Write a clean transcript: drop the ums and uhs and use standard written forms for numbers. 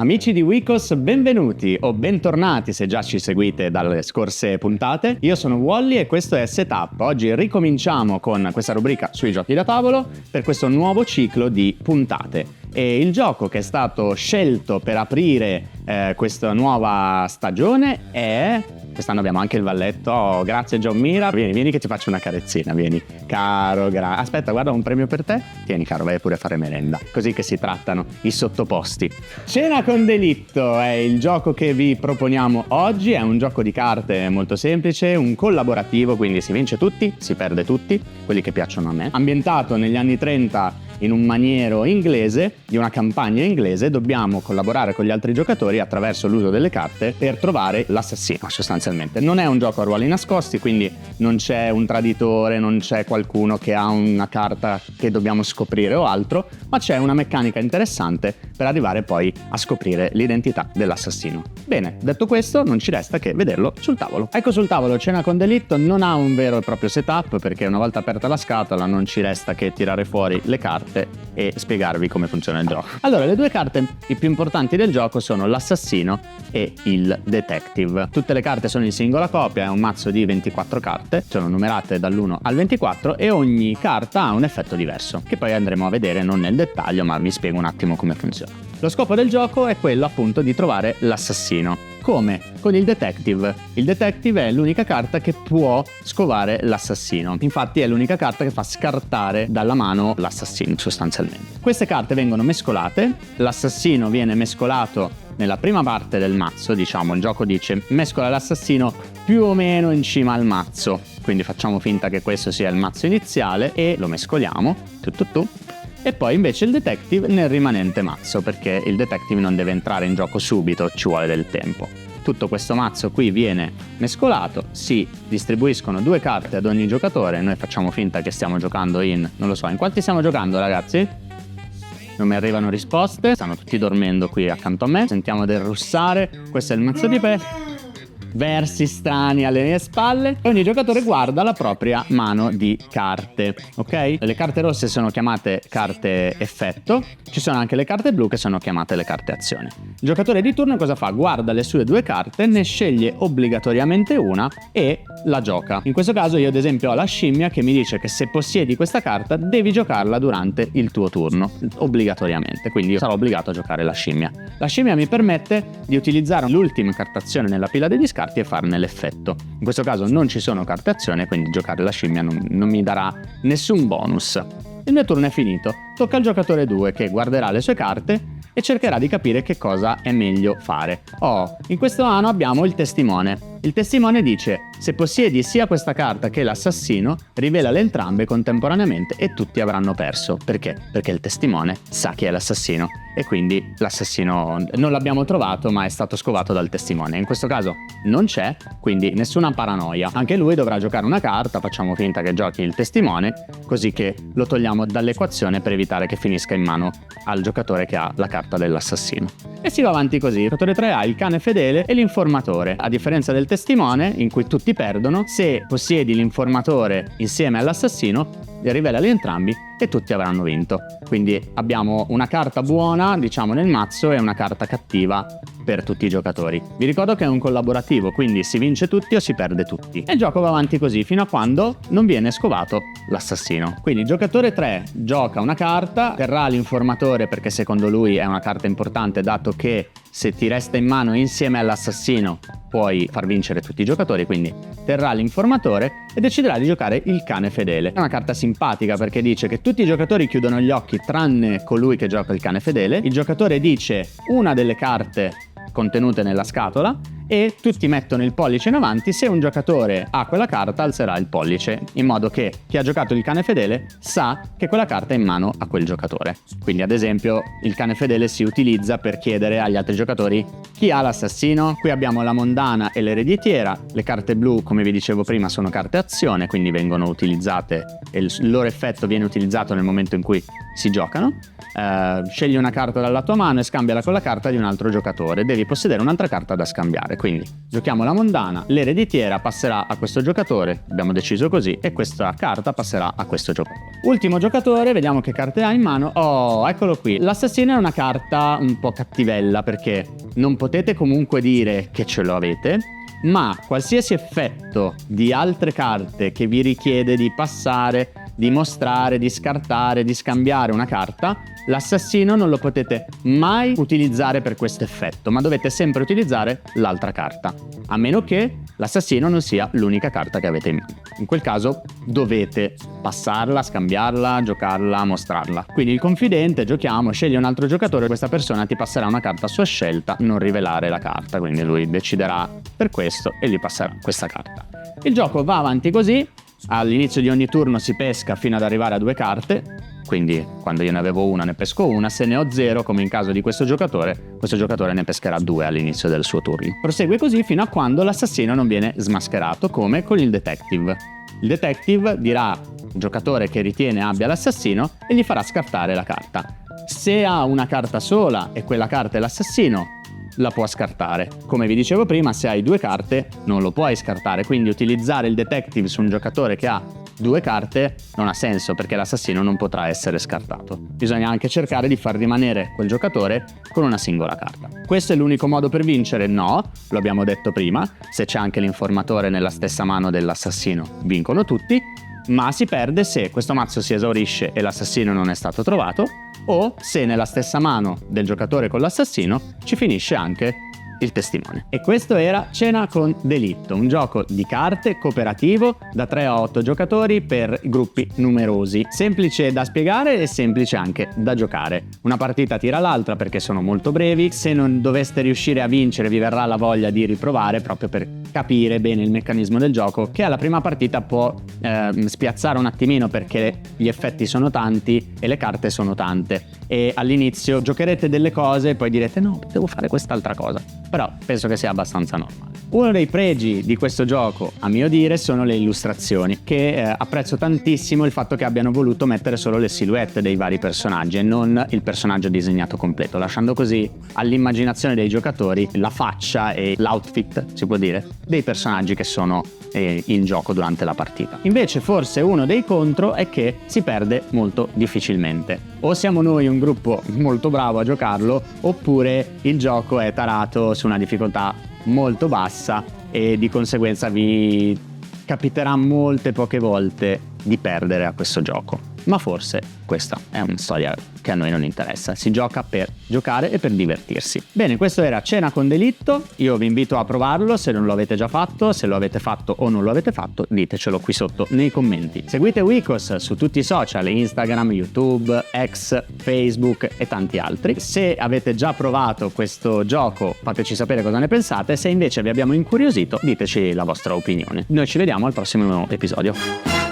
Amici di Wikos, benvenuti o bentornati se già ci seguite dalle scorse puntate. Io sono Wally e questo è Setup. Oggi ricominciamo con questa rubrica sui giochi da tavolo per questo nuovo ciclo di puntate. E il gioco che è stato scelto per aprire questa nuova stagione è... Quest'anno abbiamo anche il valletto. Oh, grazie John Mira. Vieni che ti faccio una carezzina, vieni. Caro, aspetta, guarda, un premio per te. Tieni caro, vai pure a fare merenda. Così che si trattano i sottoposti. Cena con delitto è il gioco che vi proponiamo oggi. È un gioco di carte molto semplice, un collaborativo, quindi si vince tutti, si perde tutti, quelli che piacciono a me. Ambientato negli anni 30 in un maniero inglese, di una campagna inglese, dobbiamo collaborare con gli altri giocatori attraverso l'uso delle carte per trovare l'assassino, sostanzialmente. Non è un gioco a ruoli nascosti, quindi non c'è un traditore, non c'è qualcuno che ha una carta che dobbiamo scoprire o altro, ma c'è una meccanica interessante per arrivare poi a scoprire l'identità dell'assassino. Bene, detto questo, non ci resta che vederlo sul tavolo. Ecco, sul tavolo Cena con delitto non ha un vero e proprio setup, perché una volta aperta la scatola non ci resta che tirare fuori le carte e spiegarvi come funziona il gioco. Allora, le due carte i più importanti del gioco sono l'assassino e il detective. Tutte le carte sono in singola copia, è un mazzo di 24 carte, sono numerate dall'1 al 24 e ogni carta ha un effetto diverso, che poi andremo a vedere non nel dettaglio, ma vi spiego un attimo come funziona. Lo scopo del gioco è quello appunto di trovare l'assassino. Come? Con il detective. Il detective è l'unica carta che può scovare l'assassino. Infatti è l'unica carta che fa scartare dalla mano l'assassino, sostanzialmente. Queste carte vengono mescolate, l'assassino viene mescolato nella prima parte del mazzo, diciamo, il gioco dice mescola l'assassino più o meno in cima al mazzo. Quindi facciamo finta che questo sia il mazzo iniziale e lo mescoliamo, e poi invece il detective nel rimanente mazzo, perché il detective non deve entrare in gioco subito, ci vuole del tempo. Tutto questo mazzo qui viene mescolato, si distribuiscono due carte ad ogni giocatore, noi facciamo finta che stiamo giocando in... non lo so, in quanti stiamo giocando, ragazzi? Non mi arrivano risposte, stanno tutti dormendo qui accanto a me, sentiamo del russare, questo è il mazzo di versi strani alle mie spalle e ogni giocatore guarda la propria mano di carte, ok? Le carte rosse sono chiamate carte effetto, ci sono anche le carte blu che sono chiamate le carte azione. Il giocatore di turno cosa fa? Guarda le sue due carte, ne sceglie obbligatoriamente una e la gioca. In questo caso io ad esempio ho la scimmia che mi dice che se possiedi questa carta devi giocarla durante il tuo turno, obbligatoriamente, quindi io sarò obbligato a giocare la scimmia. La scimmia mi permette di utilizzare l'ultima cartazione nella pila dei discarti e farne l'effetto. In questo caso non ci sono carte azione, quindi giocare la scimmia non mi darà nessun bonus. Il mio turno è finito, tocca al giocatore 2 che guarderà le sue carte e cercherà di capire che cosa è meglio fare. In questo anno abbiamo il testimone. Il testimone dice: se possiedi sia questa carta che l'assassino, rivelale entrambe contemporaneamente e tutti avranno perso. Perché? Perché il testimone sa chi è l'assassino e quindi l'assassino non l'abbiamo trovato, ma è stato scovato dal testimone. In questo caso non c'è, quindi nessuna paranoia. Anche lui dovrà giocare una carta, facciamo finta che giochi il testimone, così che lo togliamo dall'equazione per evitare che finisca in mano al giocatore che ha la carta dell'assassino. E si va avanti così. Il giocatore 3 ha il cane fedele e l'informatore. A differenza del testimone, in cui tutti perdono, se possiedi l'informatore insieme all'assassino, li rivelali entrambi e tutti avranno vinto. Quindi abbiamo una carta buona, diciamo, nel mazzo e una carta cattiva per tutti i giocatori. Vi ricordo che è un collaborativo, quindi si vince tutti o si perde tutti. E il gioco va avanti così fino a quando non viene scovato l'assassino. Quindi il giocatore 3 gioca una carta, terrà l'informatore perché secondo lui è una carta importante, dato che se ti resta in mano insieme all'assassino puoi far vincere tutti i giocatori, quindi terrà l'informatore e deciderà di giocare il cane fedele. È una carta simpatica perché dice che tutti i giocatori chiudono gli occhi tranne colui che gioca il cane fedele. Il giocatore dice una delle carte contenute nella scatola e tutti mettono il pollice in avanti. Se un giocatore ha quella carta alzerà il pollice, in modo che chi ha giocato il cane fedele sa che quella carta è in mano a quel giocatore. Quindi ad esempio il cane fedele si utilizza per chiedere agli altri giocatori chi ha l'assassino. Qui abbiamo la mondana e l'ereditiera. Le carte blu, come vi dicevo prima, sono carte azione, quindi vengono utilizzate e il loro effetto viene utilizzato nel momento in cui si giocano. Scegli una carta dalla tua mano e scambiala con la carta di un altro giocatore. Devi possedere un'altra carta da scambiare. Quindi giochiamo la mondana, l'ereditiera passerà a questo giocatore, abbiamo deciso così, e questa carta passerà a questo giocatore. Ultimo giocatore, vediamo che carte ha in mano. Oh, eccolo qui. L'assassino è una carta un po' cattivella, perché non potete comunque dire che ce lo avete, ma qualsiasi effetto di altre carte che vi richiede di passare, di mostrare, di scartare, di scambiare una carta, l'assassino non lo potete mai utilizzare per questo effetto, ma dovete sempre utilizzare l'altra carta, a meno che l'assassino non sia l'unica carta che avete in mano. In quel caso dovete passarla, scambiarla, giocarla, mostrarla. Quindi il confidente, giochiamo, scegli un altro giocatore, questa persona ti passerà una carta a sua scelta, non rivelare la carta, quindi lui deciderà per questo e gli passerà questa carta. Il gioco va avanti così. All'inizio di ogni turno si pesca fino ad arrivare a 2 carte, quindi quando io ne avevo una ne pesco una, se ne ho 0 come in caso di questo giocatore ne pescherà 2 all'inizio del suo turno. Prosegue così fino a quando l'assassino non viene smascherato, come con il detective. Il detective dirà al giocatore che ritiene abbia l'assassino e gli farà scartare la carta. Se ha una carta sola e quella carta è l'assassino, la può scartare. Come vi dicevo prima, se hai 2 carte non lo puoi scartare, quindi utilizzare il detective su un giocatore che ha 2 carte non ha senso, perché l'assassino non potrà essere scartato. Bisogna anche cercare di far rimanere quel giocatore con una singola carta. Questo è l'unico modo per vincere? No, lo abbiamo detto prima, se c'è anche l'informatore nella stessa mano dell'assassino vincono tutti, ma si perde se questo mazzo si esaurisce e l'assassino non è stato trovato, o se nella stessa mano del giocatore con l'assassino ci finisce anche il testimone. E questo era Cena con Delitto, un gioco di carte cooperativo da 3 a 8 giocatori per gruppi numerosi. Semplice da spiegare e semplice anche da giocare. Una partita tira l'altra perché sono molto brevi. Se non doveste riuscire a vincere vi verrà la voglia di riprovare, proprio per capire bene il meccanismo del gioco, che alla prima partita può spiazzare un attimino perché gli effetti sono tanti e le carte sono tante, e all'inizio giocherete delle cose e poi direte no, devo fare quest'altra cosa, però penso che sia abbastanza normale. Uno dei pregi di questo gioco, a mio dire, sono le illustrazioni, che apprezzo tantissimo il fatto che abbiano voluto mettere solo le silhouette dei vari personaggi e non il personaggio disegnato completo, lasciando così all'immaginazione dei giocatori la faccia e l'outfit, si può dire, dei personaggi che sono in gioco durante la partita. Invece forse uno dei contro è che si perde molto difficilmente. O siamo noi un gruppo molto bravo a giocarlo, oppure il gioco è tarato su una difficoltà molto bassa e di conseguenza vi capiterà molte poche volte di perdere a questo gioco. Ma forse questa è una storia che a noi non interessa, si gioca per giocare e per divertirsi. Bene, questo era Cena con Delitto, io vi invito a provarlo se non lo avete già fatto, se lo avete fatto o non lo avete fatto ditecelo qui sotto nei commenti. Seguite Wikos su tutti i social, Instagram, YouTube, X, Facebook e tanti altri. Se avete già provato questo gioco fateci sapere cosa ne pensate, se invece vi abbiamo incuriosito diteci la vostra opinione. Noi ci vediamo al prossimo episodio.